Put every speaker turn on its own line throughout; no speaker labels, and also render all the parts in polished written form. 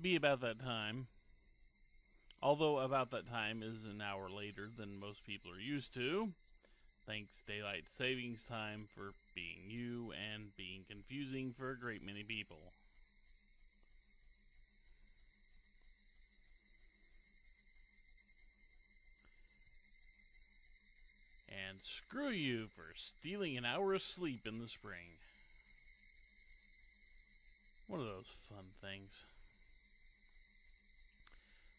be about that time. Although about that time is an hour later than most people are used to. Thanks daylight savings time for being you and being confusing for a great many people. And screw you for stealing an hour of sleep in the spring. One of those fun things.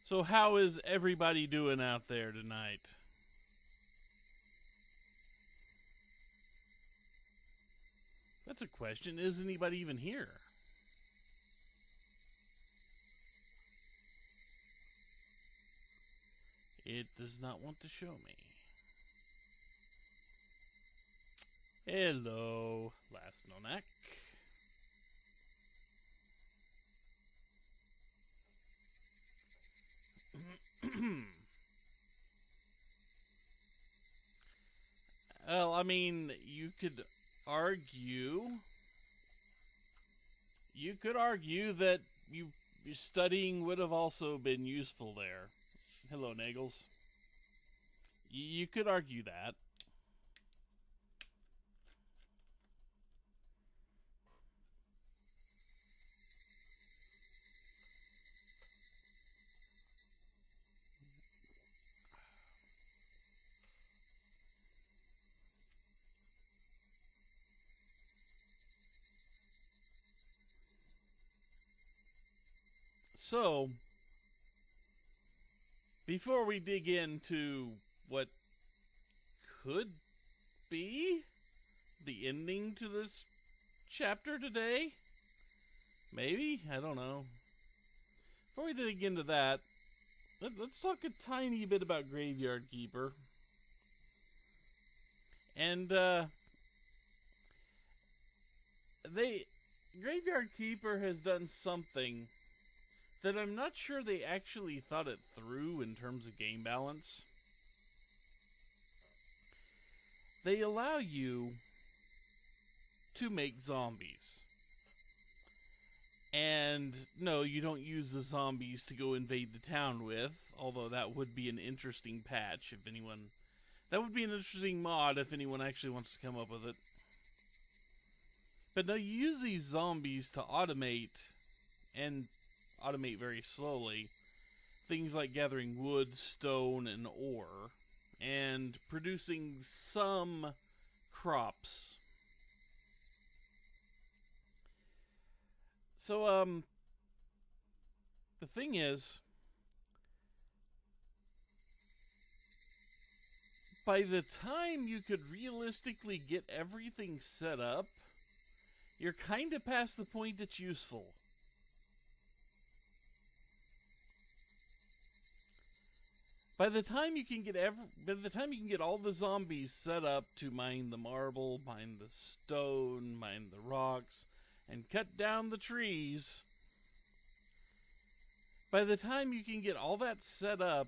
So how is everybody doing out there tonight? That's a question. Is anybody even here? It does not want to show me. Hello, last Nonak. Well, I mean, you could argue that your studying would have also been useful there. Hello, Nagels. You could argue that. So, before we dig into what could be the ending to this chapter today, maybe? I don't know. Before we dig into that, let's talk a tiny bit about Graveyard Keeper. And, Graveyard Keeper has done something that I'm not sure they actually thought it through in terms of game balance. They allow you to make zombies. And no, you don't use the zombies to go invade the town with, although that would be an interesting patch if anyone... That would be an interesting mod if anyone actually wants to come up with it. But no, you use these zombies to automate, and automate very slowly, things like gathering wood, stone, and ore, and producing some crops. So, the thing is, by the time you could realistically get everything set up, you're kind of past the point it's useful. By the time you can get all the zombies set up to mine the marble, mine the stone, mine the rocks, and cut down the trees, by the time you can get all that set up,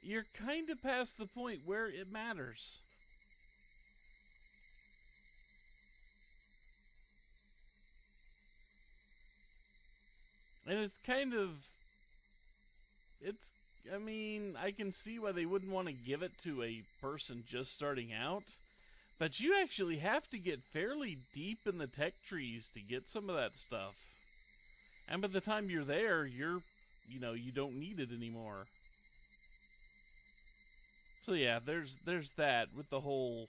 you're kind of past the point where it matters. And I mean, I can see why they wouldn't want to give it to a person just starting out, but you actually have to get fairly deep in the tech trees to get some of that stuff. And by the time you're there, you don't need it anymore. So yeah, there's that with the whole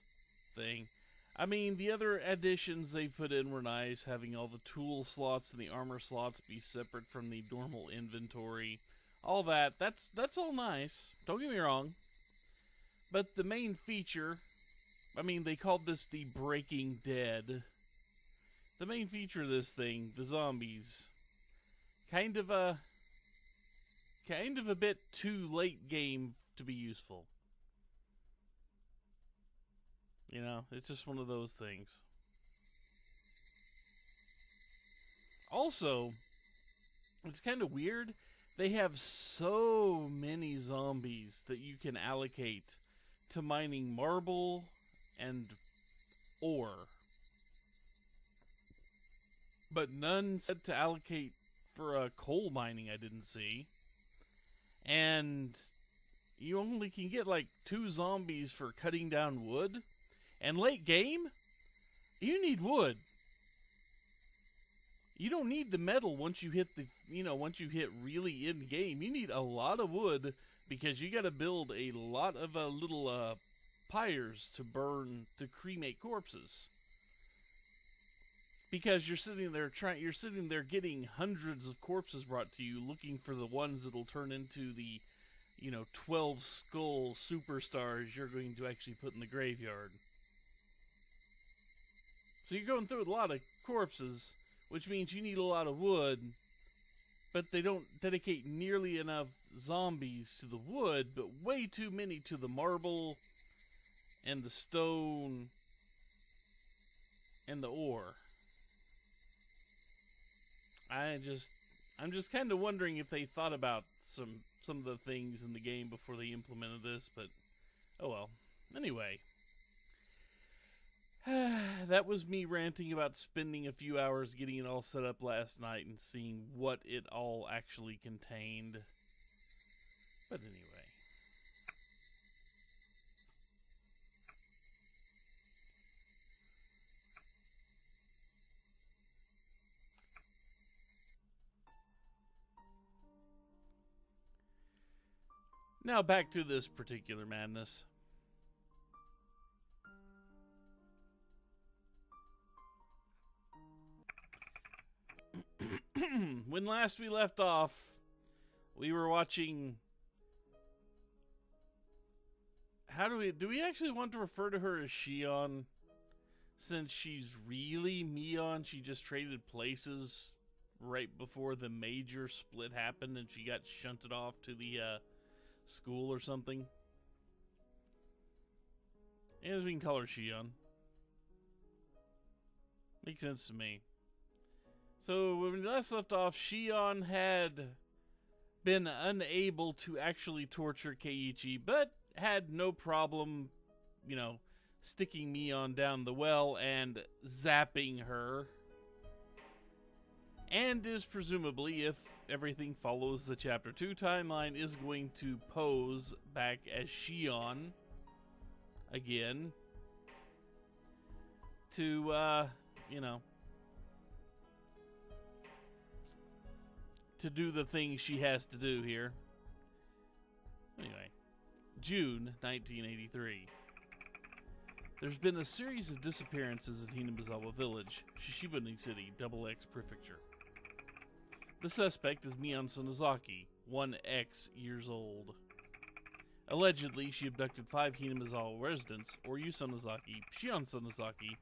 thing. I mean, the other additions they've put in were nice, having all the tool slots and the armor slots be separate from the normal inventory. All that's all nice. Don't get me wrong. But the main feature, I mean, they called this the Breaking Dead. The main feature of this thing, the zombies, kind of a bit too late game to be useful. You know, it's just one of those things. Also, it's kind of weird. They have so many zombies that you can allocate to mining marble and ore. But none said to allocate for coal mining I didn't see. And you only can get like 2 zombies for cutting down wood. And late game, you need wood. You don't need the metal once you hit once you hit really in game. You need a lot of wood because you got to build a lot of little pyres to burn to cremate corpses. Because you're sitting there getting hundreds of corpses brought to you, looking for the ones that'll turn into the 12 skull superstars you're going to actually put in the graveyard. So you're going through a lot of corpses, which means you need a lot of wood, but they don't dedicate nearly enough zombies to the wood, but way too many to the marble and the stone and the ore. I'm just kind of wondering if they thought about some of the things in the game before they implemented this, but oh well. Anyway, that was me ranting about spending a few hours getting it all set up last night and seeing what it all actually contained. But anyway. Now back to this particular madness. When last we left off, we were watching... do we actually want to refer to her as Shion? Since she's really Mion, she just traded places right before the major split happened and she got shunted off to the school or something. As we can call her Shion. Makes sense to me. So when we last left off, Shion had been unable to actually torture Keiichi, but had no problem, sticking Mion down the well and zapping her. And is presumably, if everything follows the Chapter 2 timeline, is going to pose back as Shion again to, to do the things she has to do here. Anyway, June 1983. There's been a series of disappearances in Hinamizawa Village, Shishibuni City, Double X Prefecture. The suspect is Mion Sonozaki, 1X years old. Allegedly, she abducted 5 Hinamizawa residents, Oryu Sonozaki, Shion Sonozaki,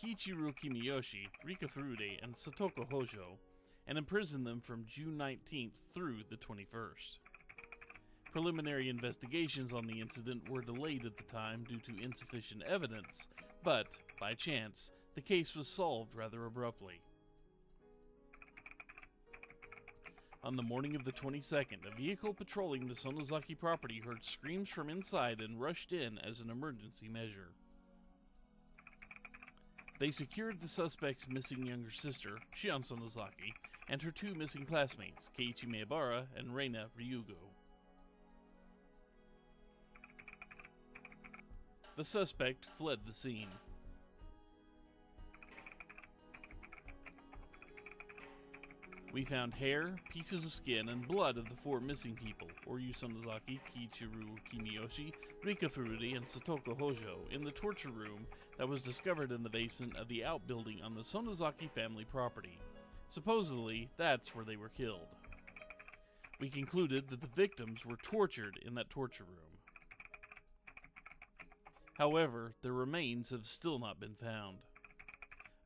Kiichiro Kimiyoshi, Rika Furude, and Satoko Hojo, and imprisoned them from June 19th through the 21st. Preliminary investigations on the incident were delayed at the time due to insufficient evidence, but, by chance, the case was solved rather abruptly. On the morning of the 22nd, a vehicle patrolling the Sonozaki property heard screams from inside and rushed in as an emergency measure. They secured the suspect's missing younger sister, Shion Sonozaki, and her 2 missing classmates, Keiichi Maebara and Reina Ryugo. The suspect fled the scene. We found hair, pieces of skin, and blood of the 4 missing people, Oryu Sonozaki, Kiichiro Kimiyoshi, Rika Furude, and Satoko Hojo, in the torture room that was discovered in the basement of the outbuilding on the Sonozaki family property. Supposedly, that's where they were killed. We concluded that the victims were tortured in that torture room. However, their remains have still not been found.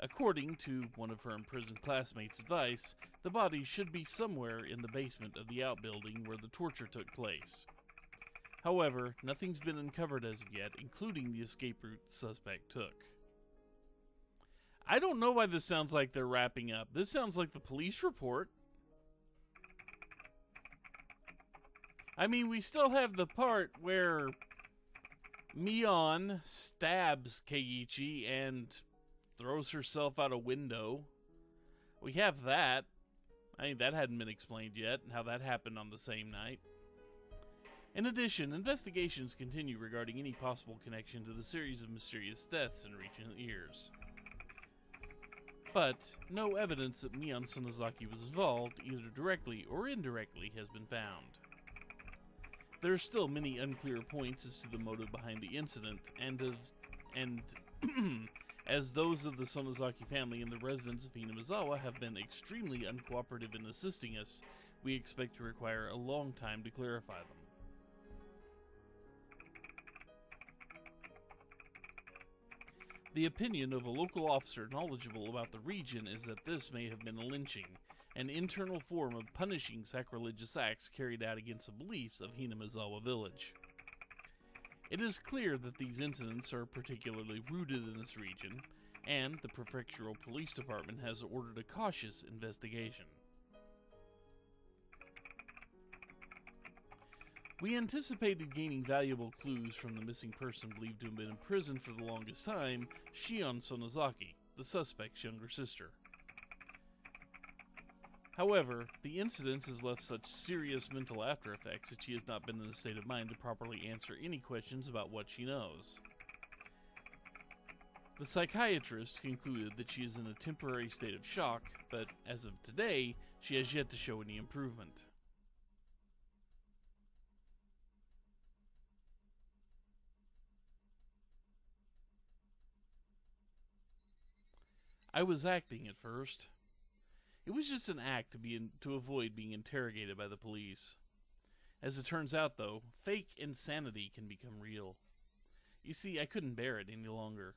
According to one of her imprisoned classmates' advice, the body should be somewhere in the basement of the outbuilding where the torture took place. However, nothing's been uncovered as of yet, including the escape route the suspect took. I don't know why this sounds like they're wrapping up. This sounds like the police report. I mean, we still have the part where Mion stabs Keiichi and throws herself out a window. We have that. I think that hadn't been explained yet, and how that happened on the same night. In addition, investigations continue regarding any possible connection to the series of mysterious deaths in recent years. But no evidence that Mion Sonozaki was involved, either directly or indirectly, has been found. There are still many unclear points as to the motive behind the incident, and as those of the Sonozaki family and the residents of Hinamizawa have been extremely uncooperative in assisting us, we expect to require a long time to clarify them. The opinion of a local officer knowledgeable about the region is that this may have been a lynching, an internal form of punishing sacrilegious acts carried out against the beliefs of Hinamizawa village. It is clear that these incidents are particularly rooted in this region, and the prefectural police department has ordered a cautious investigation. We anticipated gaining valuable clues from the missing person believed to have been in prison for the longest time, Shion Sonozaki, the suspect's younger sister. However, the incident has left such serious mental after effects that she has not been in a state of mind to properly answer any questions about what she knows. The psychiatrist concluded that she is in a temporary state of shock, but as of today, she has yet to show any improvement. I was acting at first. It was just an act to avoid being interrogated by the police. As it turns out, though, fake insanity can become real. You see, I couldn't bear it any longer.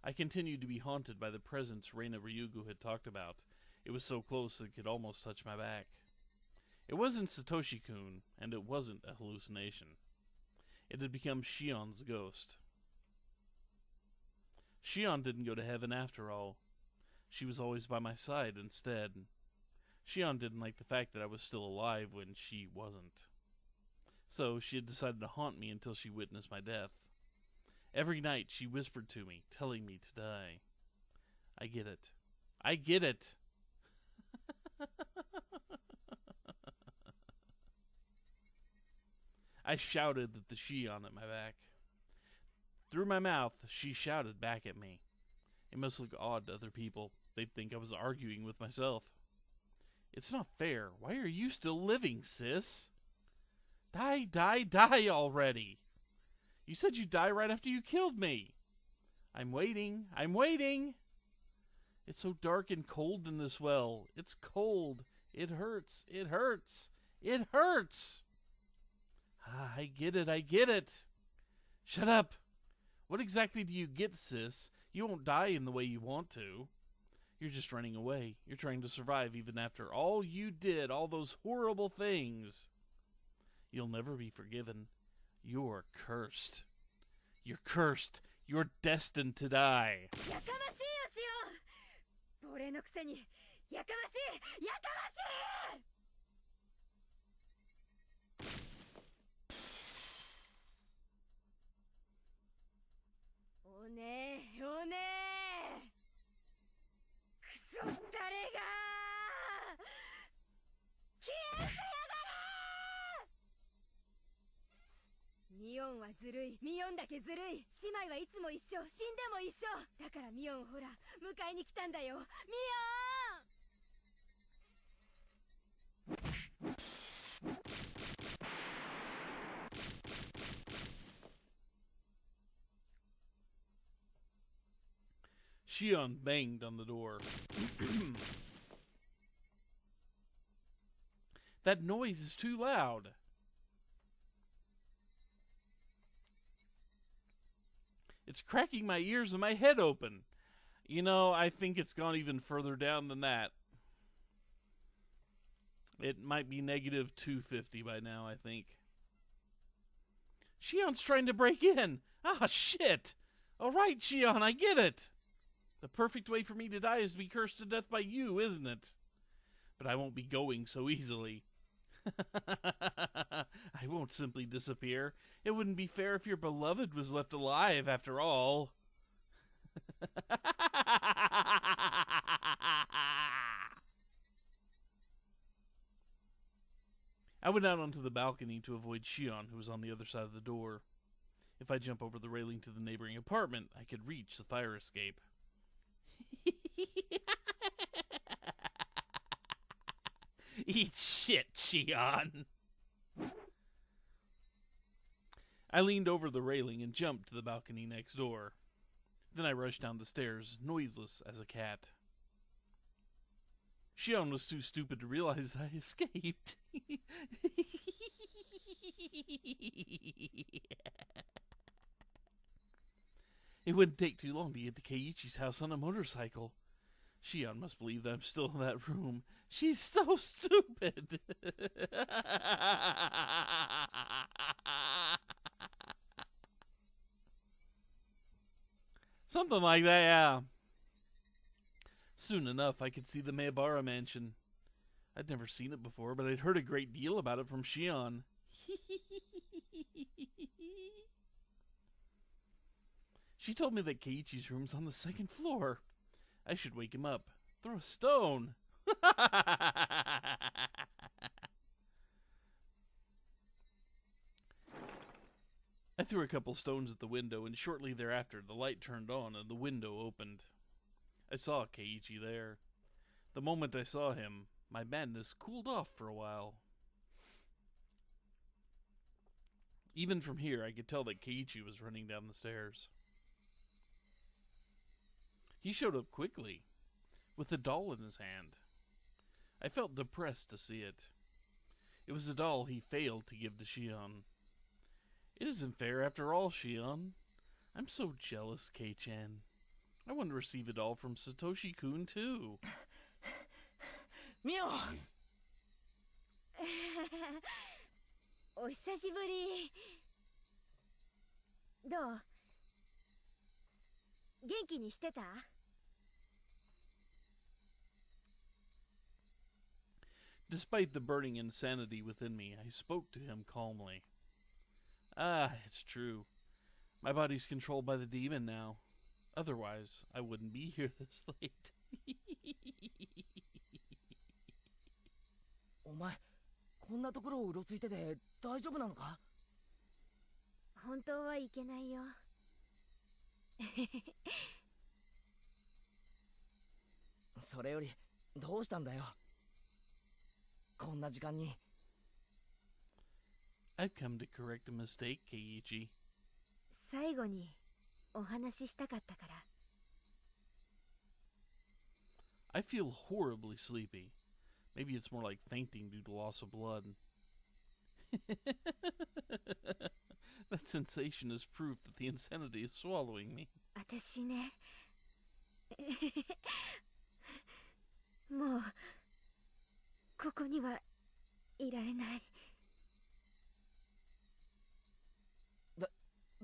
I continued to be haunted by the presence Reina Ryugu had talked about. It was so close that it could almost touch my back. It wasn't Satoshi-kun, and it wasn't a hallucination. It had become Shion's ghost. Shion didn't go to heaven after all. She was always by my side instead. Shion didn't like the fact that I was still alive when she wasn't. So she had decided to haunt me until she witnessed my death. Every night she whispered to me, telling me to die. I get it. I get it! I shouted at the Shion at my back. Through my mouth, she shouted back at me. It must look odd to other people. They'd think I was arguing with myself. It's not fair. Why are you still living, sis? Die, die, die already! You said you'd die right after you killed me. I'm waiting. I'm waiting! It's so dark and cold in this well. It's cold. It hurts. It hurts. It hurts! Ah, I get it. I get it. Shut up. What exactly do you get, sis? You won't die in the way you want to. You're just running away. You're trying to survive even after all you did, all those horrible things. You'll never be forgiven. You're cursed. You're cursed. You're destined to die. Shion banged on the door. That noise is too loud. It's cracking my ears and my head open. You know, I think it's gone even further down than that. It might be negative 250 by now, I think. Shion's trying to break in. Ah, shit. All right, Shion, I get it. The perfect way for me to die is to be cursed to death by you, isn't it? But I won't be going so easily. I won't simply disappear. It wouldn't be fair if your beloved was left alive, after all. I went out onto the balcony to avoid Shion, who was on the other side of the door. If I jump over the railing to the neighboring apartment, I could reach the fire escape. Eat shit, Shion! I leaned over the railing and jumped to the balcony next door. Then I rushed down the stairs, noiseless as a cat. Shion was too stupid to realize that I escaped. It wouldn't take too long to get to Keiichi's house on a motorcycle. Shion must believe that I'm still in that room. She's so stupid. Something like that, yeah. Soon enough, I could see the Maebara mansion. I'd never seen it before, but I'd heard a great deal about it from Shion. She told me that Keiichi's room's on the second floor. I should wake him up. Throw a stone. I threw a couple stones at the window, and shortly thereafter the light turned on and the window opened. I saw Keiichi there. The moment I saw him, my madness cooled off for a while. Even from here, I could tell that Keiichi was running down the stairs. He showed up quickly, with a doll in his hand. I felt depressed to see it. It was a doll he failed to give to Shion. It isn't fair after all, Shion. I'm so jealous, Kei-chan. I want to receive a doll from Satoshi-kun, too.
Mio! お久しぶり。どう？元気にしてた？
Despite the burning insanity within me, I spoke to him calmly. Ah, it's true. My body's controlled by the demon now. Otherwise, I wouldn't be here this late.
お前、こんなところをうろついてて大丈夫なのか？
本当はいけないよ。
それよりどうしたんだよ。こんな時間に。
I've come to correct a mistake, Keiichi.
最後にお話ししたかったから。
I feel horribly sleepy. Maybe it's more like fainting due to loss of blood. That sensation is proof that the insanity is swallowing me.
私ね。もうここにはいられない。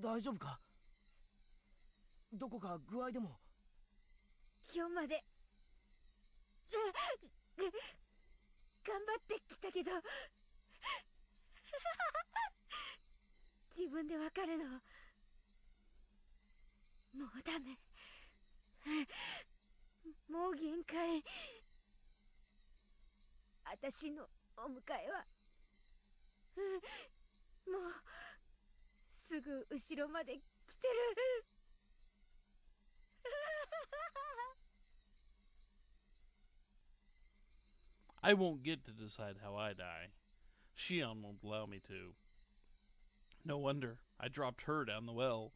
大丈夫か？どこか具合でも？
今日まで頑張ってきたけど自分でわかるのもうダメ。もう限界。私のお迎えはもうすぐ後ろまで来てる。
I won't get to decide how I die. Shion won't allow me to. No wonder. I dropped her down the well.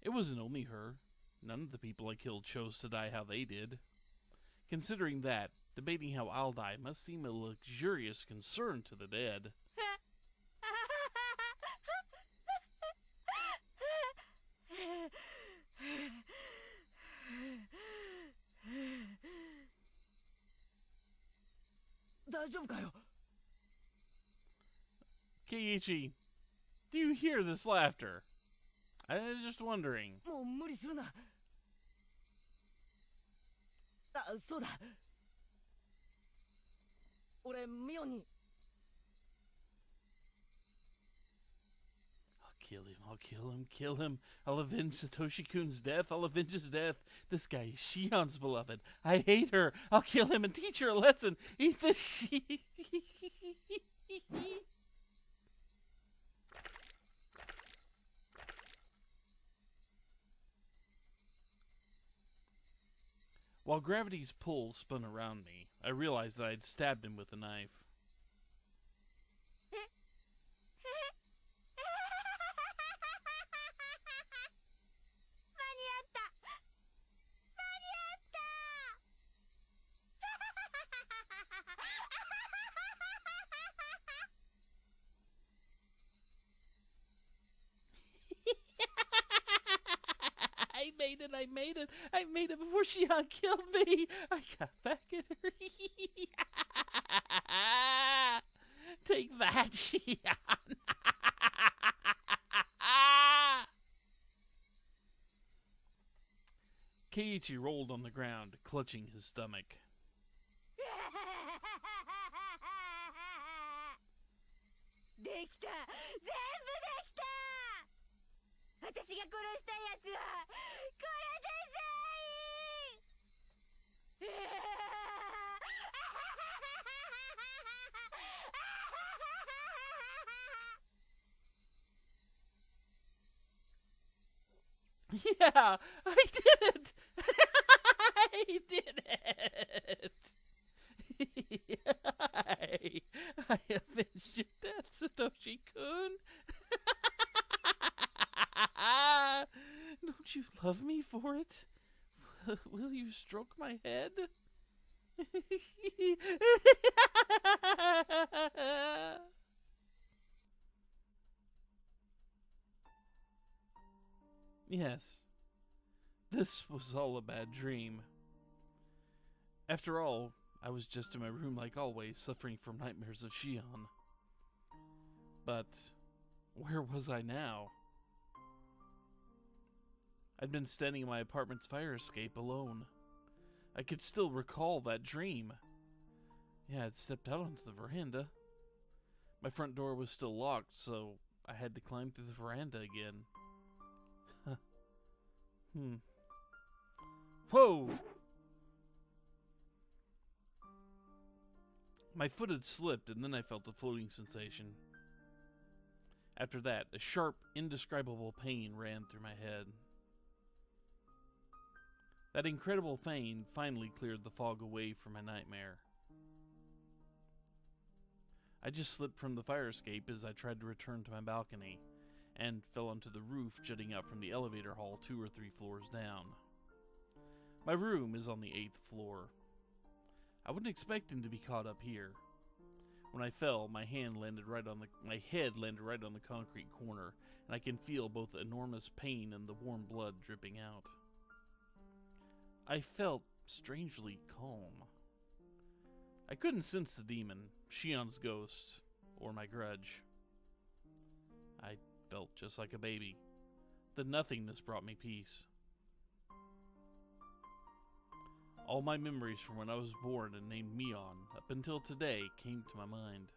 It wasn't only her. None of the people I killed chose to die how they did. Considering that, debating how I'll die must seem a luxurious concern to the dead. Keiichi, do you hear this laughter? I was just wondering.
もう無理するな。あ、そうだ。俺ミオに。
I'll kill him. I'll avenge Satoshi-kun's death. I'll avenge his death. This guy is Shion's beloved. I hate her. I'll kill him and teach her a lesson. Eat the sheep. While gravity's pull spun around me, I realized that I'd stabbed him with a knife. I made it before Shion killed me. I got back at her. Take that, Shion. Keiichi rolled on the ground, clutching his stomach.
できた、全部できた。私が殺したやつはこれでさえ。
Yeah, I did it! I did it! I avenged your death, Satoshi-kun. Don't you love me for it? Will you stroke my head? Yes, this was all a bad dream. After all, I was just in my room like always, suffering from nightmares of Shion. But where was I now? I'd been standing in my apartment's fire escape alone. I could still recall that dream. Yeah, I'd stepped out onto the veranda. My front door was still locked, so I had to climb through the veranda again. Whoa! My foot had slipped, and then I felt a floating sensation. After that, a sharp, indescribable pain ran through my head. That incredible pain finally cleared the fog away from my nightmare. I just slipped from the fire escape as I tried to return to my balcony, and fell onto the roof jutting out from the elevator hall 2 or 3 floors down. My room is on the 8th floor. I wasn't expecting to be caught up here. When I fell, my head landed right on the concrete corner, and I can feel both enormous pain and the warm blood dripping out. I felt strangely calm. I couldn't sense the demon, Shion's ghost, or my grudge. I felt just like a baby. The nothingness brought me peace. All my memories from when I was born and named Mion, up until today, came to my mind.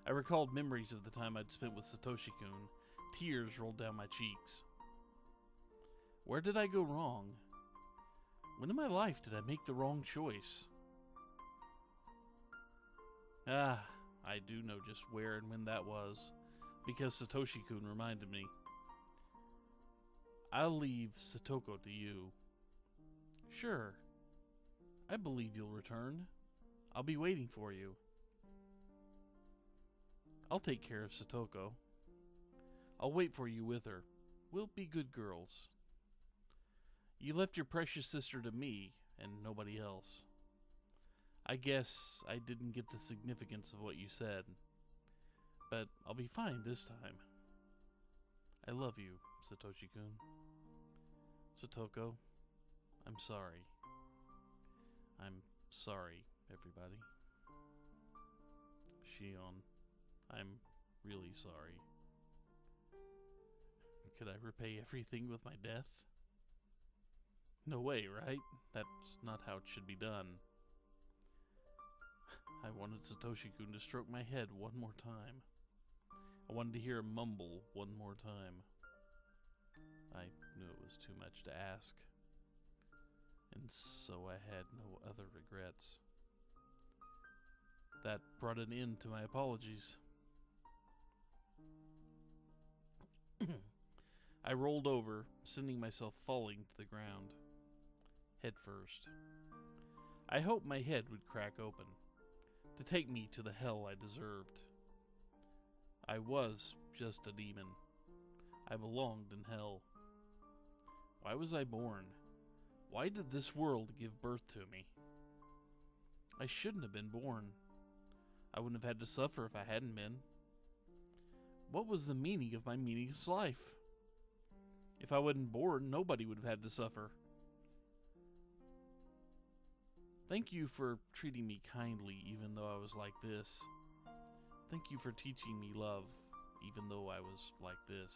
I recalled memories of the time I'd spent with Satoshi-kun. Tears rolled down my cheeks. Where did I go wrong? When in my life did I make the wrong choice? I do know just where and when that was, because Satoshi-kun reminded me. I'll leave Satoko to you. Sure. I believe you'll return. I'll be waiting for you. I'll take care of Satoko. I'll wait for you with her. We'll be good girls. You left your precious sister to me, and nobody else. I guess I didn't get the significance of what you said. But I'll be fine this time. I love you, Satoshi-kun. Satoko, I'm sorry. I'm sorry, everybody. Shion, I'm really sorry. Could I repay everything with my death? No way, right? That's not how it should be done. I wanted Satoshi-kun to stroke my head one more time. I wanted to hear him mumble one more time. I knew it was too much to ask. And so I had no other regrets. That brought an end to my apologies. I rolled over, sending myself falling to the ground, head first. I hoped my head would crack open, to take me to the hell I deserved. I was just a demon. I belonged in hell. Why was I born? Why did this world give birth to me? I shouldn't have been born. I wouldn't have had to suffer if I hadn't been. What was the meaning of my meaningless life? If I wasn't born, nobody would have had to suffer. Thank you for treating me kindly even though I was like this. Thank you for teaching me love even though I was like this.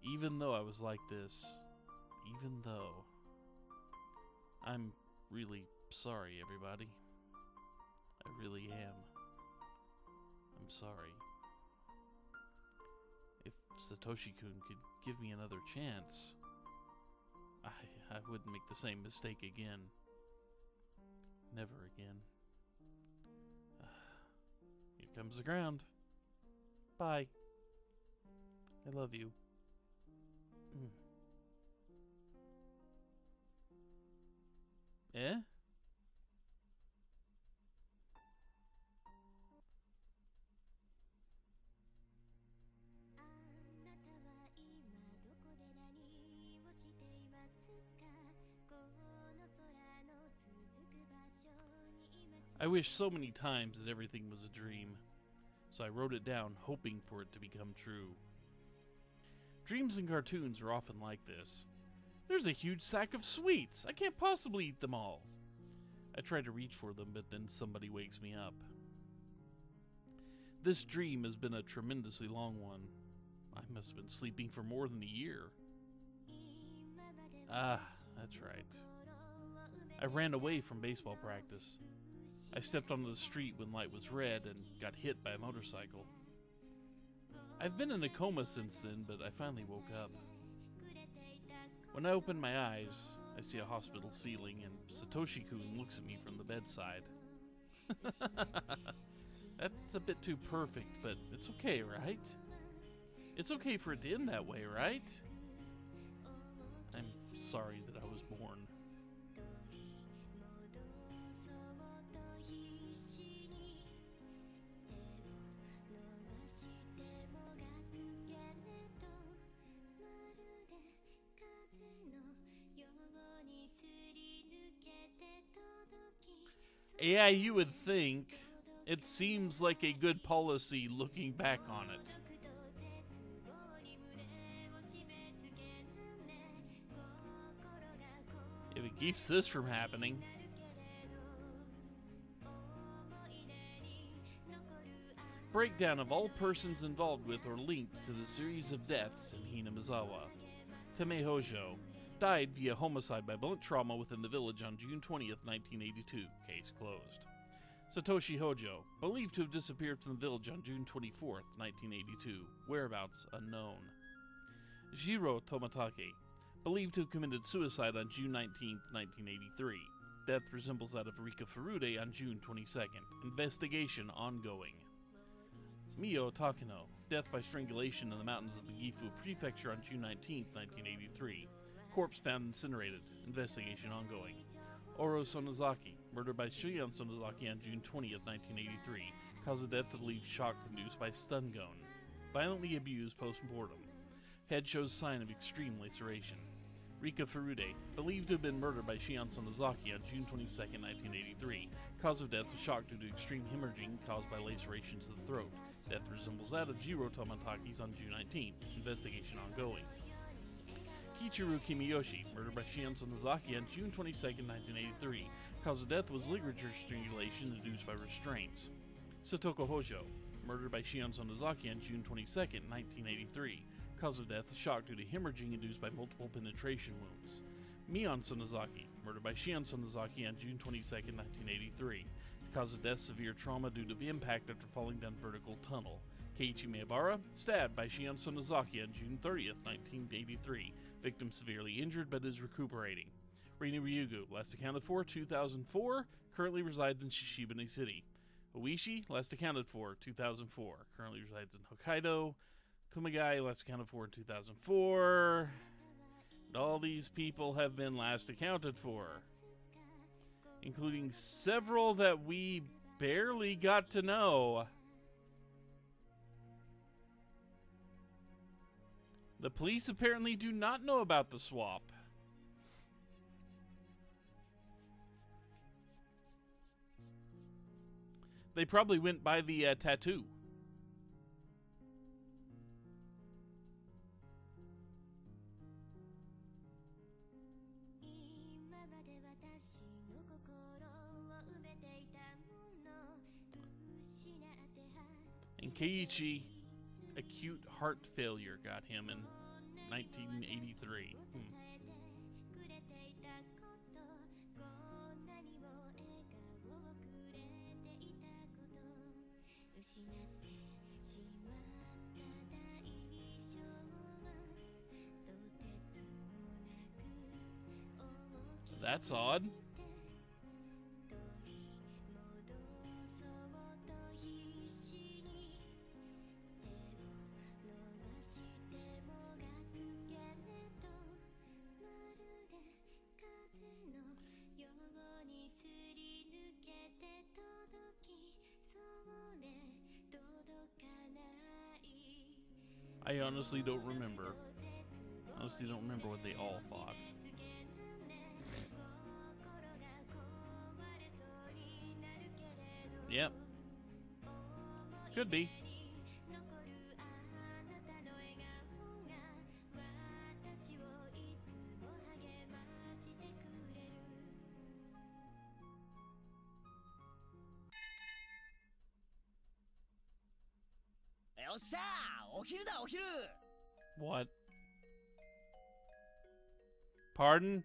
Even though I was like this. Even though. I'm really sorry, everybody. I really am. I'm sorry. If Satoshi-kun could give me another chance, I wouldn't make the same mistake again. Never again. Here comes the ground. Bye. I love you. Eh? 'I wish so many times that everything was a dream, so I wrote it down hoping for it to become true. Dreams in cartoons are often like this. There's a huge sack of sweets! I can't possibly eat them all! I try to reach for them, but then somebody wakes me up. This dream has been a tremendously long one. I must have been sleeping for more than a year. Ah, that's right. I ran away from baseball practice. I stepped onto the street when light was red and got hit by a motorcycle. I've been in a coma since then, but I finally woke up. When I open my eyes, I see a hospital ceiling, and Satoshi-kun looks at me from the bedside. That's a bit too perfect, but it's okay, right? It's okay for it to end that way, right? I'm sorry that I was born. Yeah, you would think. It seems like a good policy looking back on it. If it keeps this from happening. Breakdown of all persons involved with or linked to the series of deaths in Hinamizawa. Teme Hojo died via homicide by blunt trauma within the village on June 20th, 1982. Case closed. Satoshi Hojo, believed to have disappeared from the village on June 24th, 1982. Whereabouts unknown. Jiro Tomatake, believed to have committed suicide on June 19th, 1983. Death resembles that of Rika Furude on June 22nd. Investigation ongoing. Mio Takano, death by strangulation in the mountains of the Gifu Prefecture on June 19th, 1983. Corpse found incinerated. Investigation ongoing. Oro Sonozaki, murdered by Shion Sonozaki on June 20th, 1983. Cause of death believed shock induced by stun gun. Violently abused post-mortem. Head shows sign of extreme laceration. Rika Furude, believed to have been murdered by Shion Sonozaki on June 22nd, 1983. Cause of death was shock due to extreme hemorrhaging caused by lacerations to the throat. Death resembles that of Jiro Tomatake's on June 19th. Investigation ongoing. Kichiro Kimiyoshi, murdered by Shion Sonozaki on June 22nd, 1983. Cause of death was ligature strangulation induced by restraints. Satoko Hojo, murdered by Shion Sonozaki on June 22nd, 1983. Cause of death, shock due to hemorrhaging induced by multiple penetration wounds. Mion Sonozaki, murdered by Shion Sonozaki on June 22nd, 1983. Cause of death, severe trauma due to impact after falling down vertical tunnel. Keiichi Miyabara, stabbed by Shion Sonozaki on June 30th, 1983. Victim severely injured but is recuperating. Rini Ryugu, last accounted for 2004, currently resides in Shishibane City. Oishi, last accounted for 2004, currently resides in Hokkaido. Kumagai, last accounted for in 2004. And all these people have been last accounted for, including several that we barely got to know. The police apparently do not know about the swap. They probably went by the tattoo. And Keiichi, acute heart failure got him in 1983. That's odd. I honestly don't remember. Honestly don't remember what they all thought. Yep. Could be. What? Pardon?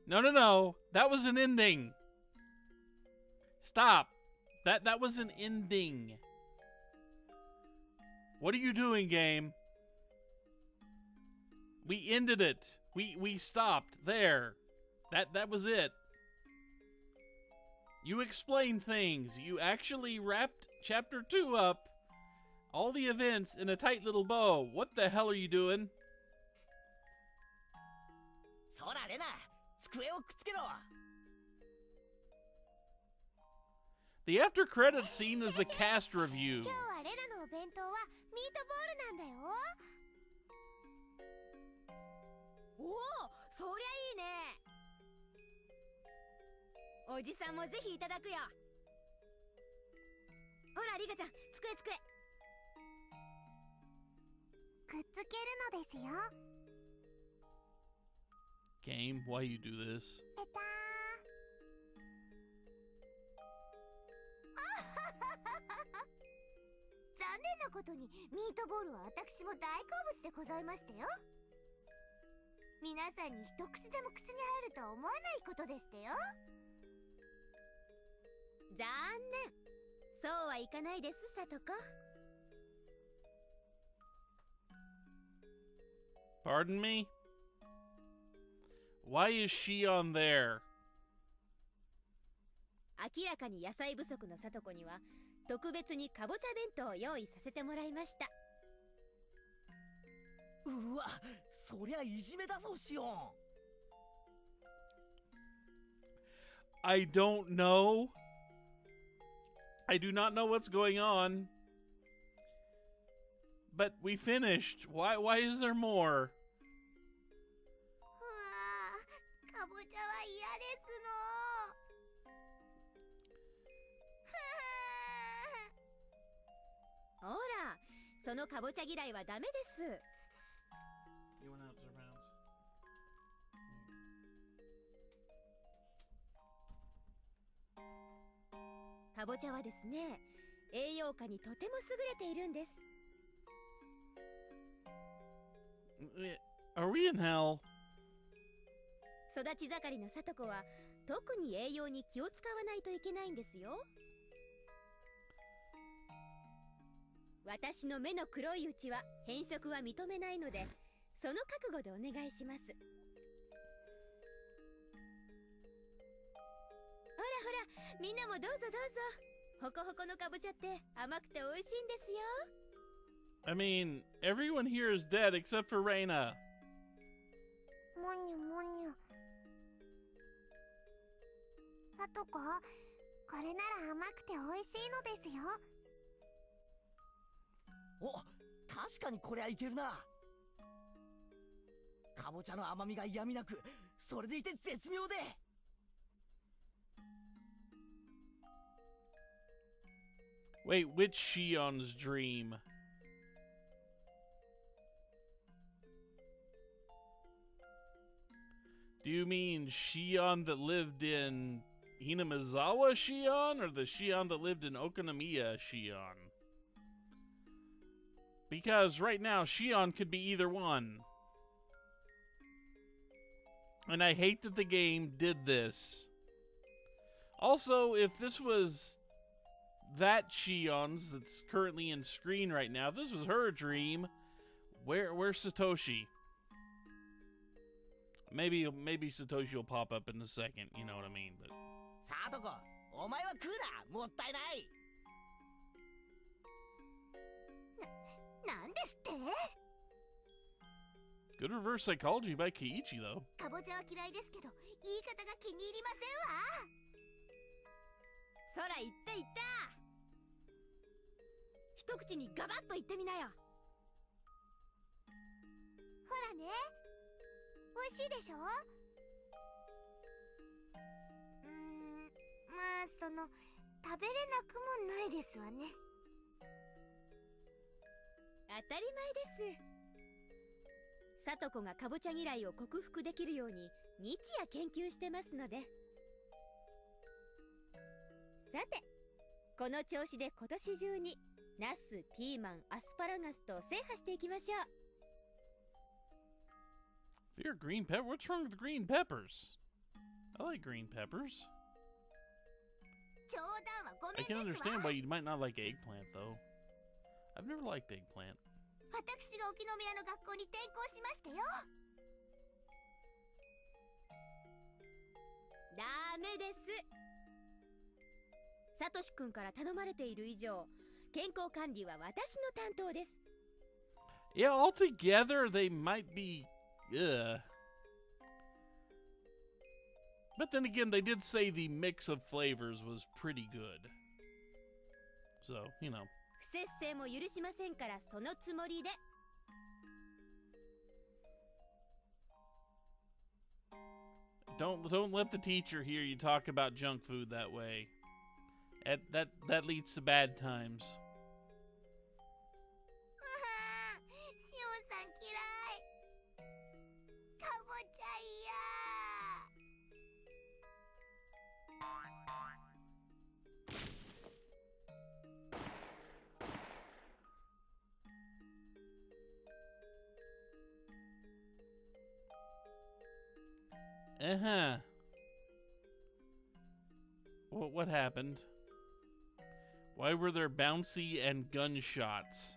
No. That was an ending. Stop. That was an ending. What are you doing, game? We ended it. We stopped there. That was it. You explained things. You actually wrapped chapter 2 up. All the events in a tight little bow. What the hell are you doing? The after credits scene is a cast review. Game, why you do this? Pardon me? Why is she on there?
明らかに野菜不足のさとこには特別にかぼちゃ弁当を用意させてもらいました。
うわ、そりゃいじめだぞシオン。
I don't know. I do not know what's going on. But we finished. Why is there more?
かぼちゃは嫌ですの。ほら、そのかぼちゃ嫌いはダメです。かぼちゃはですね、栄養価にとても優れているんです。
Are we in hell?
育ち盛りのさとこは特に栄養に気を使わないといけないんですよ。私の目の黒いうちは変色は認めないので、その覚悟でお願いします。ほらほら、みんなもどうぞどうぞ。ホコホコのかぼちゃって甘くて美味しいんですよ。
I mean, everyone here is dead except for Reina.
もにゅもにゅ。さとこ、これなら甘くて美味しいのですよ。
お、確かにこりゃいけるな。かぼちゃの甘みがやみなく、それでいて絶妙で。
Wait, which Shion's dream? Do you mean Shion that lived in Hinamizawa Shion, or the Shion that lived in Okonomiya Shion? Because right now, Shion could be either one. And I hate that the game did this. Also, if this was that Shion's that's currently in screen right now, if this was her dream, where's Satoshi? Maybe Satoshi will pop up in a second, you know what I mean, but...
さとこ、お前は食うな、もったいない。
なんですって？
Good reverse psychology by Keiichi, though.
かぼちゃは嫌いですけど、言い方が気に入りませんわ。
そら言った言った。一口にガバッと言ってみなよ。
ほらね、美味しいでしょ？まあ食べれなくもないですわね。
当たり前です。さとこがかぼちゃ嫌いを克服できるように日夜研究してますので。さて、この調子で今年中にナス、ピーマン、アスパラガスと制覇していきましょう。
Fear green pepper? What's wrong with green peppers? I like green peppers.
冗談はごめん
I
です
can
わ。
understand why you might not like eggplant, though. I've never liked eggplant.
私が沖宮の学校に転校しましたよ。
ダメです。サトシ君から頼まれている以上、健康管理は私の担当です。
Yeah, altogether they might be... Ugh. But then again, they did say the mix of flavors was pretty good. So, you know.
不摂生も許しませんから、そのつもりで。
Don't let the teacher hear you talk about junk food that way. That leads to bad times.
しおんさん嫌い。かぼちゃ嫌。
Uh-huh. What happened? Why were there bouncy and gunshots?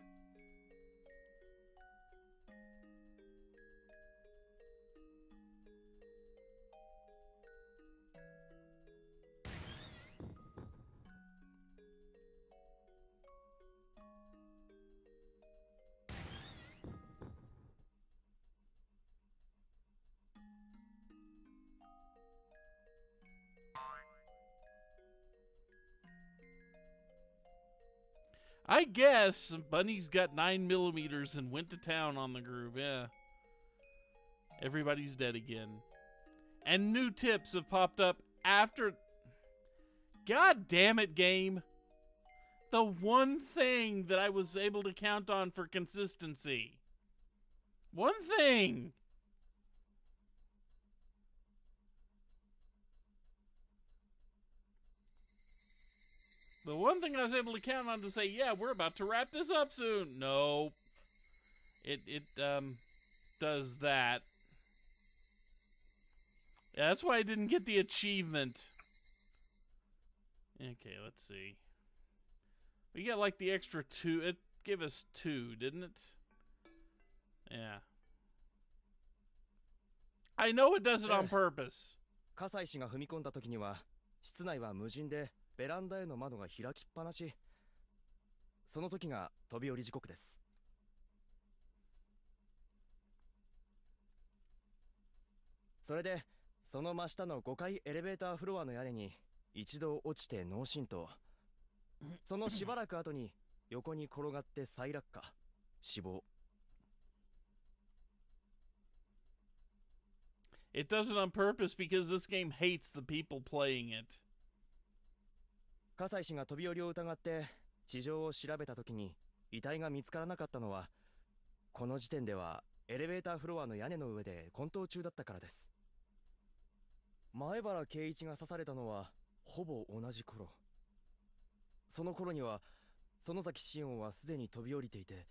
I guess Bunny's got 9mm and went to town on the group, yeah. Everybody's dead again. And new tips have popped up after... God damn it, game. The one thing that I was able to count on for consistency. One thing. The one thing I was able to count on to say, yeah, we're about to wrap this up soon. No. It does that. Yeah, that's why I didn't get the achievement. Okay, let's see. We got like the extra 2. It gave us 2, didn't it? Yeah. I know it does it on purpose.
葛西氏が踏み込んだ時には室内は無人でベランダへの窓が開きっぱなし。その時が飛び降り時刻です。それでその真下の5階エレベーターフロアの屋根に一度落ちて脳震盪。そのしばらく後に横に転がって再落下、死亡。
It does it on purpose because this game hates the people playing it.
葛西氏が飛び降りを疑って地上を調べた時に遺体が見つからなかったのは、この時点ではエレベーターフロアの屋根の上で混沌中だったからです。前原圭一が刺されたのはほぼ同じ頃。その頃には園崎紫音はすでに飛び降りていて、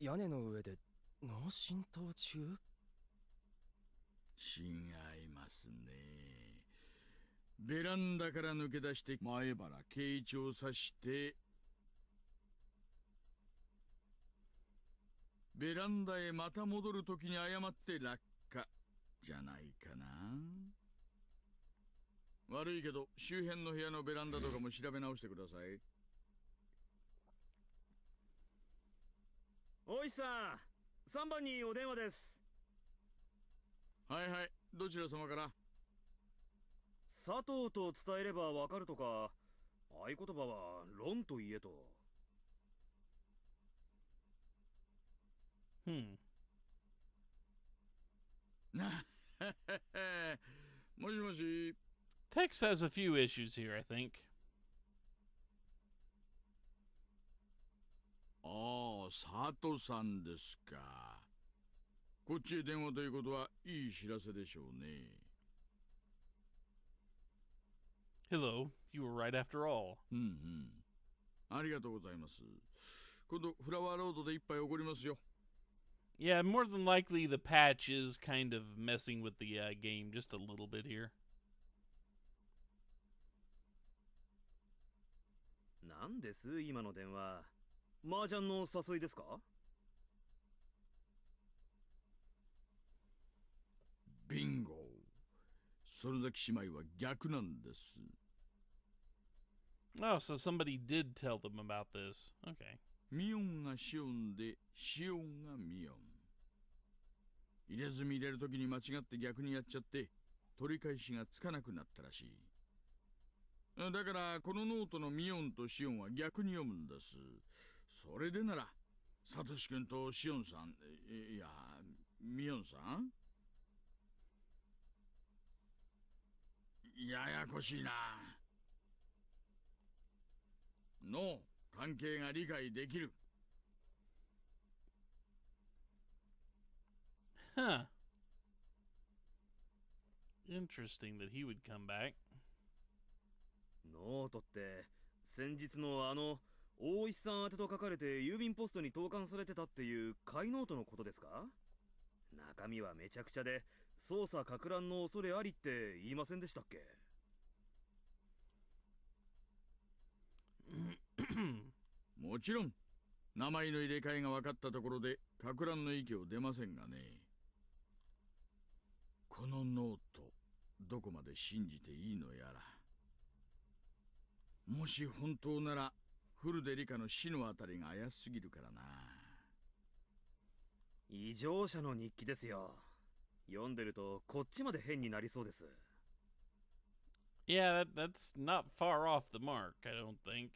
屋根の上で脳震盪中。
違いますね。ベランダから抜け出して前原圭一を刺してベランダへまた戻るときに誤って落下じゃないかな。悪いけど周辺の部屋のベランダとかも調べ直してください。
おいさん、3番にお電話です。
はいはい、どちら様から？
佐藤と伝えればわかるとか、合言葉は論と言えと。
なもしもし。
Text has a few issues here, I think.
ああ、佐藤さんですか。こっちへ電話ということはいい知らせでしょうね。
Hello, you were right after all.
ありがとうございます。今度フラワーロードで一杯おごりますよ。
Yeah, more than likely the patch is kind of messing with the game just a little bit here.
なんです今の電話。麻雀の誘いですか？
ビンゴ。園崎姉妹は逆なんです。
Oh, so somebody did tell them about this. Okay.
ミオンがシオンでシオンがミオン。入れ墨入れるときに間違って逆にやっちゃって取り返しがつかなくなったらしい。だからこのノートのミオンとシオンは逆に読むんです。それでならサトシ君とシオンさん、いやミオンさん、ややこしいなの関係が理解できる。
Huh. Interesting that he would come back.
ノートって先日の大石さん宛てと書かれて郵便ポストに投函されてたっていう買いノートのことですか？中身はめちゃくちゃで捜査か乱の恐れありって言いませんでしたっけ？
もちろん名前の入れ替えが分かったところでか乱の域を出ませんがね。このノートどこまで信じていいのやら。もし本当なら古出理香の死のあたりが怪しすぎるからな。
異常者の日記ですよ。読んでるとこっちまで変になりそうです。
Yeah, that's not far off the mark, I don't think.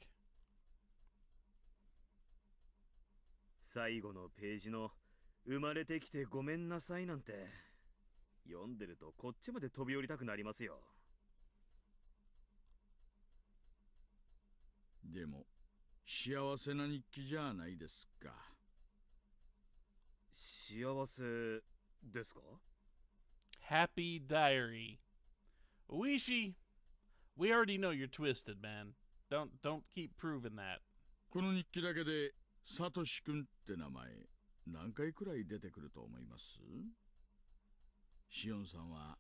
最後のページの生まれてきてごめんなさいなんて読んでるとこっちまで飛び降りたくなりますよ。
でも幸せな日記じゃないですか。
幸せですか？
Happy diary. Oishi, we already know you're twisted, man. Don't keep proving that.
この日記だけでサトシ君って名前何回くらい出てくると思います？シオンさんは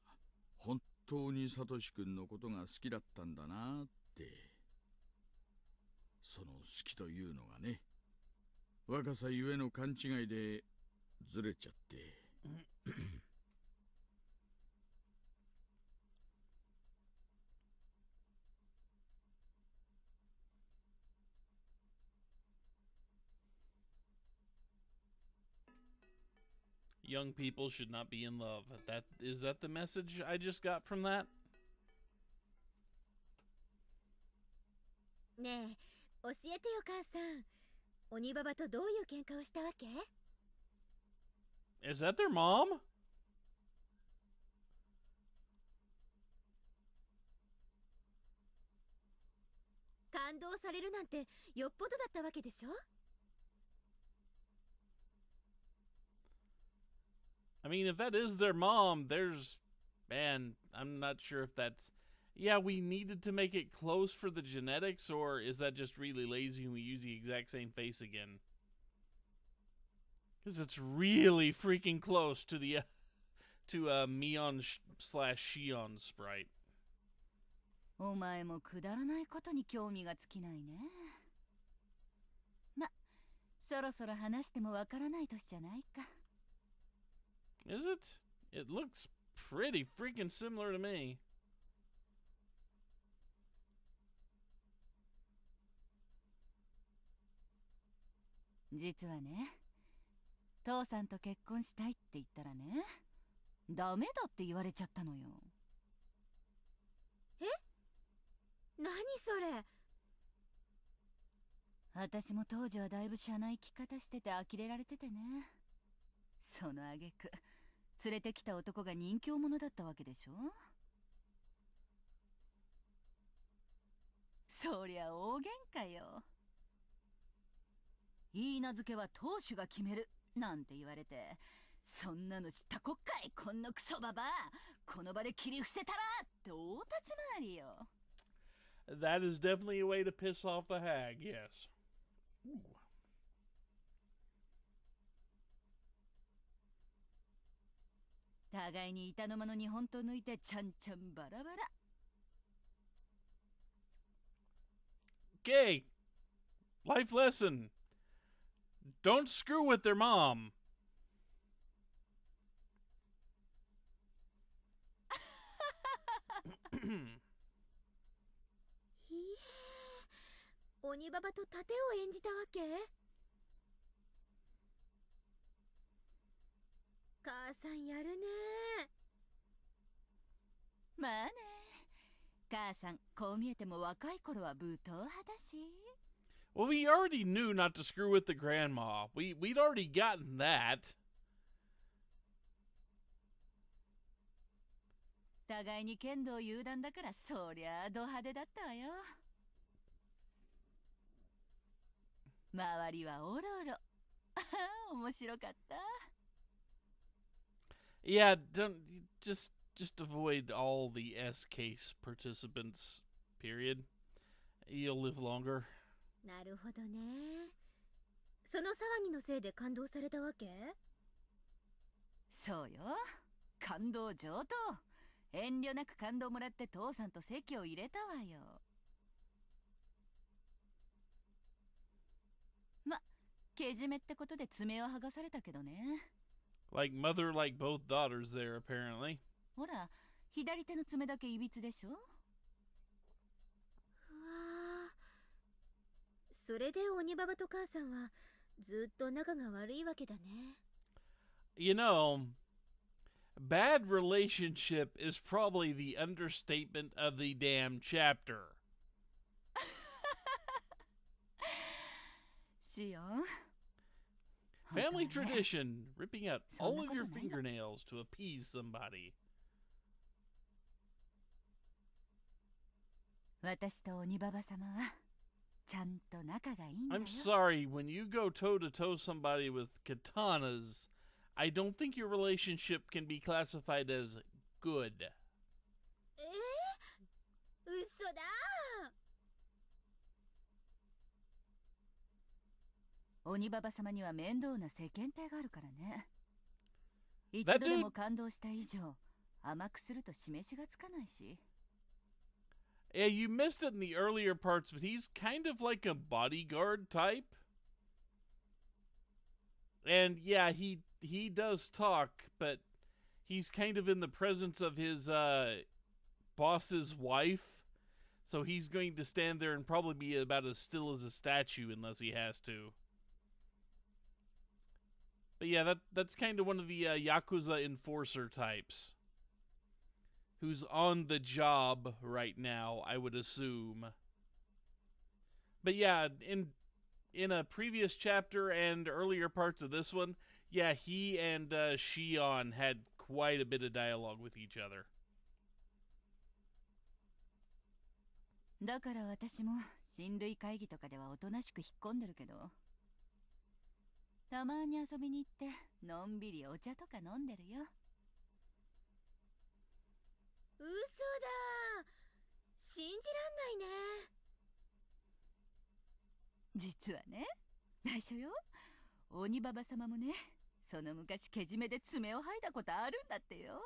本当にサトシ君のことが好きだったんだなって。その好きというのがね、若さゆえの勘違いでずれちゃって。
Young people should not be in love. Is that the message I just got from that?
ねえ、教えてよ母さん。鬼ババとどういう喧嘩をしたわけ？
Is that their mom?
感動されるなんてよっぽどだったわけでしょ？
I mean, if that is their mom, man, I'm not sure if that's... Yeah, we needed to make it close for the genetics, or is that just really lazy and we use the exact same face again? Because it's really freaking close to the Mion slash Shion sprite.
お前もくだらないことに興味が尽きないね。ま、そろそろ話してもわからない年じゃないか。
Is it? It looks pretty freaking similar to me.
実はね、父さんと結婚したいって言ったらね、ダメだって言われちゃったのよ。
え？何それ？
私も当時はだいぶしゃない生き方してて呆れられててね。その挙句、連れてきた男が人気者だったわけでしょ。そりゃ大喧嘩よ。いい名付けは当主が決めるなんて言われて、そんなの知ったこっかい、こんなクソババア、この場で切り伏せたらって大立ち回りよ。
That is definitely a way to piss off the hag, yes. Ooh.
互いに板の間の日本刀抜いてちゃんちゃんバラバラ。
Okay, life lesson. Don't screw with their mom.
ひえ、鬼ババと盾を演じたわけ？母さんやるね。
まあね、母さんこう見えても若い頃は武闘派だし。
Well, we already knew not to screw with the grandma. We'd already gotten that.
互いに剣道有段だからそりゃあド派手だったわよ。周りはおろおろ。面白かった。
Yeah, don't just avoid all the S case participants. Period. You'll live longer.
なるほどね。その騒ぎのせいで感動されたわけ？
そうよ。感動上等。遠慮なく感動もらって父さんと籍を入れたわよ。ま、けじめってことで爪を剥がされたけどね。
Like mother, like both daughters there, apparently.
ほら、左手の爪だけいびつでしょ。
うわあ。それで鬼ババと母さんはずっと仲が悪いわけだね。
You know, bad relationship is probably the understatement of the damn chapter.
シオン。
Family tradition, ripping out all of your
そんなことないの。
fingernails to appease somebody.
私と鬼ババ様はちゃんと仲がいいんだよ。
I'm sorry, when you go toe-to-toe somebody with katanas, I don't think your relationship can be classified as good.
嘘だ。
鬼ババ様には面倒な世間体があるからね。一
That
度で
dude-
も感動した以上、甘くすると示しがつかないし。
Yeah, you missed it in the earlier parts, but he's kind of like a bodyguard type. And yeah, he does talk, but he's kind of in the presence of his boss's wife. So he's going to stand there and probably be about as still as a statue unless he has to. But yeah, that's kind of one of the Yakuza enforcer types. Who's on the job right now, I would assume. But yeah, in a previous chapter and earlier parts of this one, yeah, he and Shion had quite a bit of dialogue with each other.
だから私も親類会議とかではおとなしく引っ込んでるけど、たまに遊びに行ってのんびりお茶とか飲んでるよ。
嘘だ。信じらんないね。
実はね、内緒よ。鬼ババ様もね、その昔けじめで爪を剥いだことあるんだってよ。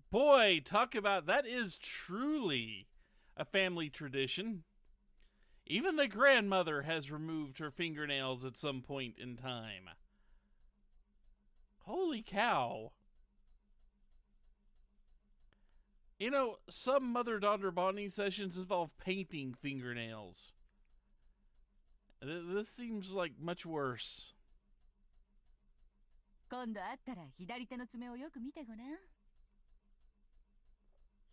Boy, talk about that is truly a family tradition. Even the grandmother has removed her fingernails at some point in time. Holy cow. You know, some mother-daughter bonding sessions involve painting fingernails. This seems like much worse.
今度会ったら左手の爪をよく見てごらん。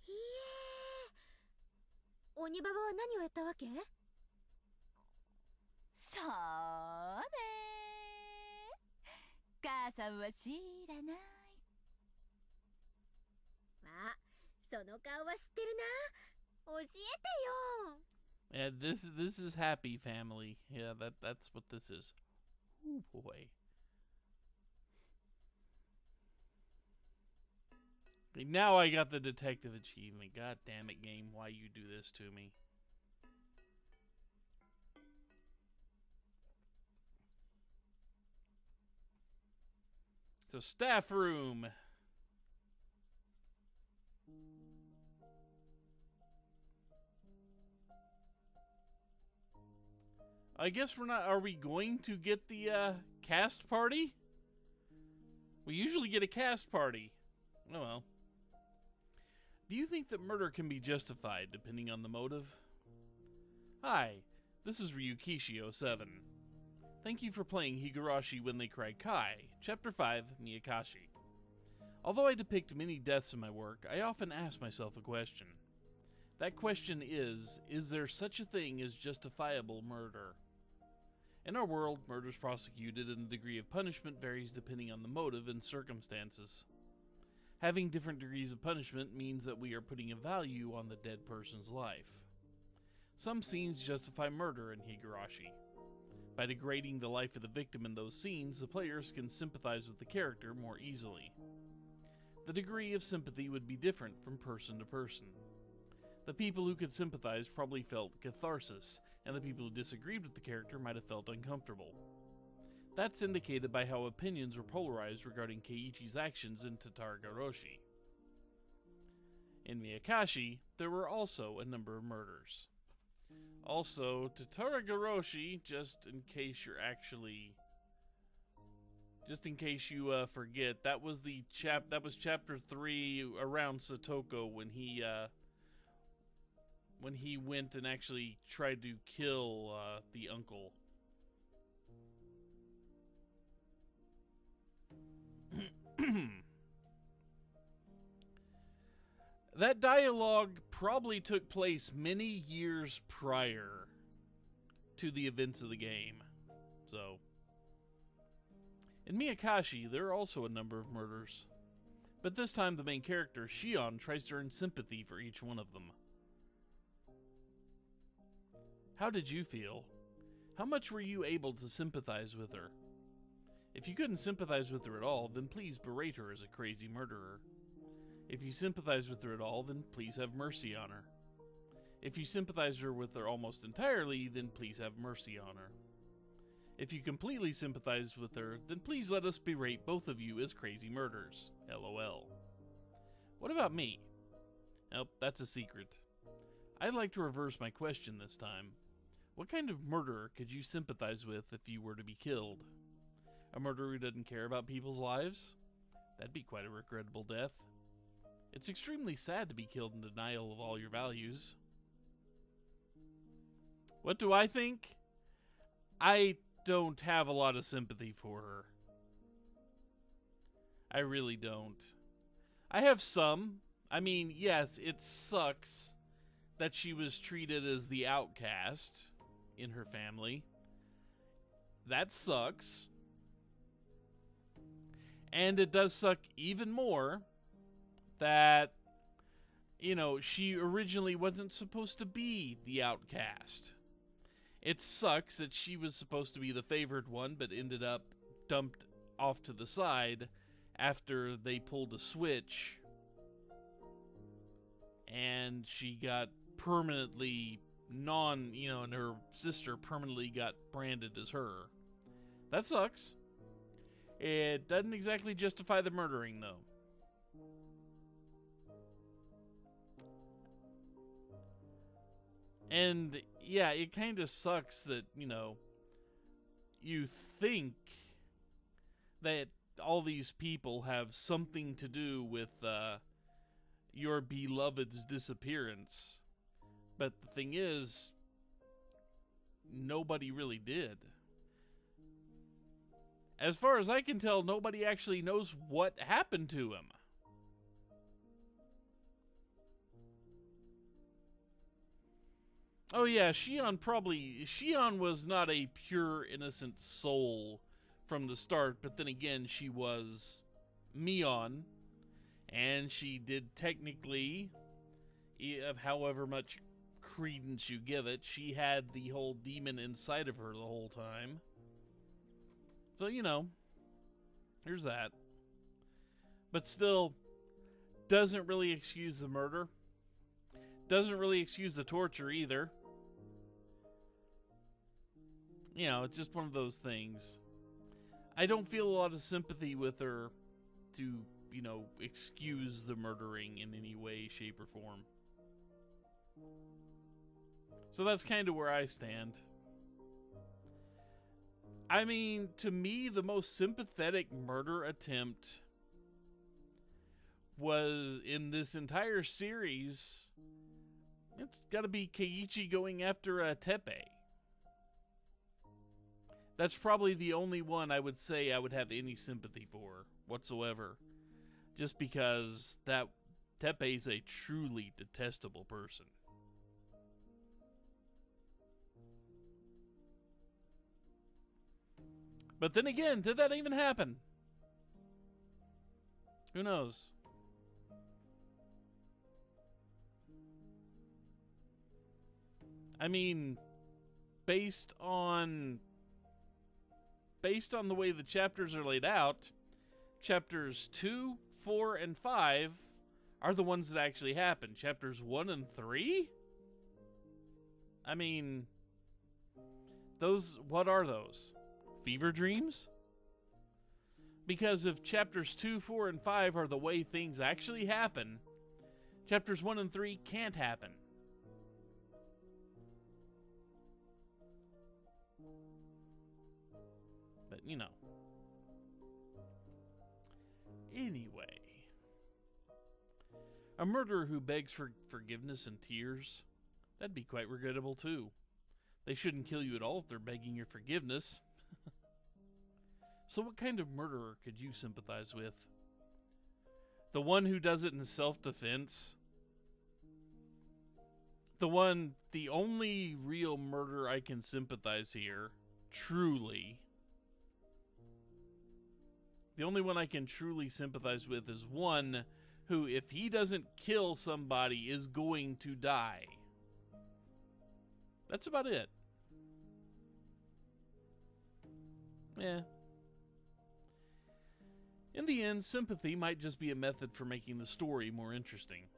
ひえ。鬼ババは何をやったわけ？
さあね。母さんは知らない。
あ、その顔は知ってるな。教えてよ。
Yeah, this is happy family. Yeah, that's what this is. Oh boy. Okay, now I got the detective achievement. God damn it, game, why you do this to me? So staff room. I guess we're not. Are we going to get the cast party? We usually get a cast party. Oh well. Do you think that murder can be justified depending on the motive? Hi, this is Ryukishi07. Thank you for playing Higurashi When They Cry Kai, Chapter 5, Meakashi. Although I depict many deaths in my work, I often ask myself a question. That question is there such a thing as justifiable murder? In our world, murder is prosecuted and the degree of punishment varies depending on the motive and circumstances. Having different degrees of punishment means that we are putting a value on the dead person's life. Some scenes justify murder in Higurashi. By degrading the life of the victim in those scenes, the players can sympathize with the character more easily. The degree of sympathy would be different from person to person. The people who could sympathize probably felt catharsis, and the people who disagreed with the character might have felt uncomfortable. That's indicated by how opinions were polarized regarding Keiichi's actions in Tataragaroshi. In Meakashi, there were also a number of murders. Also, Tataragaroshi, just in case you forget, that was chapter 3 around Satoko when he went and actually tried to kill the uncle. That dialogue probably took place many years prior to the events of the game. So, in Meakashi, there are also a number of murders. But this time the main character, Shion, tries to earn sympathy for each one of them. How did you feel? How much were you able to sympathize with her? If you couldn't sympathize with her at all, then please berate her as a crazy murderer. If you sympathize with her at all, then please have mercy on her. If you sympathize with her almost entirely, then please have mercy on her. If you completely sympathize with her, then please let us berate both of you as crazy murderers. LOL. What about me? Nope, that's a secret. I'd like to reverse my question this time. What kind of murderer could you sympathize with if you were to be killed? A murderer who doesn't care about people's lives? That'd be quite a regrettable death. It's extremely sad to be killed in denial of all your values. What do I think? I don't have a lot of sympathy for her. I really don't. I have some. I mean, yes, it sucks that she was treated as the outcast in her family. That sucks. And it does suck even more that, you know, she originally wasn't supposed to be the outcast. It sucks that she was supposed to be the favored one, but ended up dumped off to the side after they pulled a switch. And she got permanently and her sister permanently got branded as her. That sucks. It doesn't exactly justify the murdering, though. And, yeah, it kind of sucks that, you think that all these people have something to do with your beloved's disappearance. But the thing is, nobody really did. As far as I can tell, nobody actually knows what happened to him. Oh yeah, Shion was not a pure innocent soul from the start, but then again, she was Mion, and she did technically, of however much credence you give it, she had the whole demon inside of her the whole time. So, here's that. But still, doesn't really excuse the murder. Doesn't really excuse the torture either. It's just one of those things. I don't feel a lot of sympathy with her to, excuse the murdering in any way, shape, or form. So that's kind of where I stand. I mean, to me, the most sympathetic murder attempt was in this entire series. It's got to be Keiichi going after Teppei. That's probably the only one I would say I would have any sympathy for whatsoever. Just because that Teppei's a truly detestable person. But then again, did that even happen? Who knows? I mean, based on the way the chapters are laid out, chapters 2, 4, and 5 are the ones that actually happen. Chapters 1 and 3? I mean, what are those? Fever dreams? Because if chapters 2, 4, and 5 are the way things actually happen, chapters 1 and 3 can't happen. But, Anyway. A murderer who begs for forgiveness and tears, that'd be quite regrettable too. They shouldn't kill you at all if they're begging your forgiveness. So what kind of murderer could you sympathize with? The one who does it in self-defense? The only real murder I can sympathize here, truly. The only one I can truly sympathize with is one who, if he doesn't kill somebody, is going to die. That's about it. Yeah. In the end, sympathy might just be a method for making the story more interesting.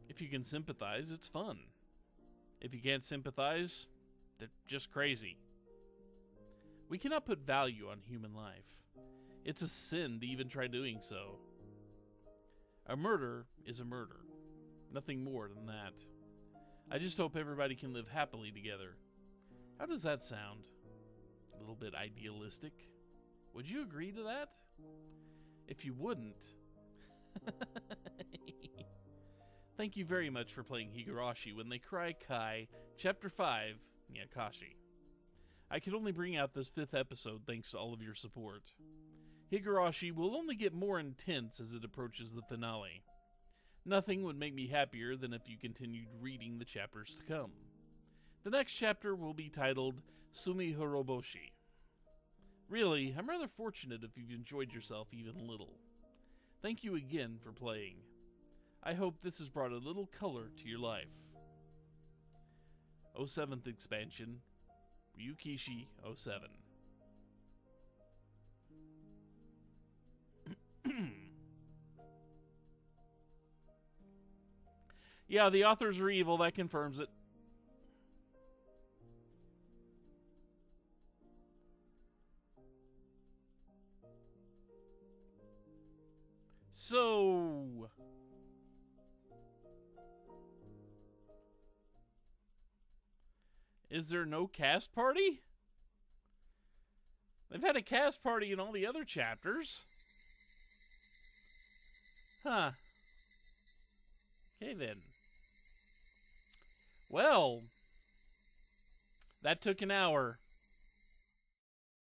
If you can sympathize, it's fun. If you can't sympathize, they're just crazy. We cannot put value on human life. It's a sin to even try doing so. A murder is a murder. Nothing more than that. I just hope everybody can live happily together. How does that sound? A little bit idealistic? Would you agree to that? If you wouldn't... Thank you very much for playing Higurashi When They Cry Kai, Chapter 5, Meakashi. I could only bring out this 5th episode thanks to all of your support. Higurashi will only get more intense as it approaches the finale. Nothing would make me happier than if you continued reading the chapters to come. The next chapter will be titled Sumi Horoboshi. Really, I'm rather fortunate if you've enjoyed yourself even a little. Thank you again for playing. I hope this has brought a little color to your life. 07th expansion, Ryukishi 07. Yeah, the authors are evil, that confirms it. So, is there no cast party? They've had a cast party in all the other chapters. Huh. Okay then. Well, that took an hour.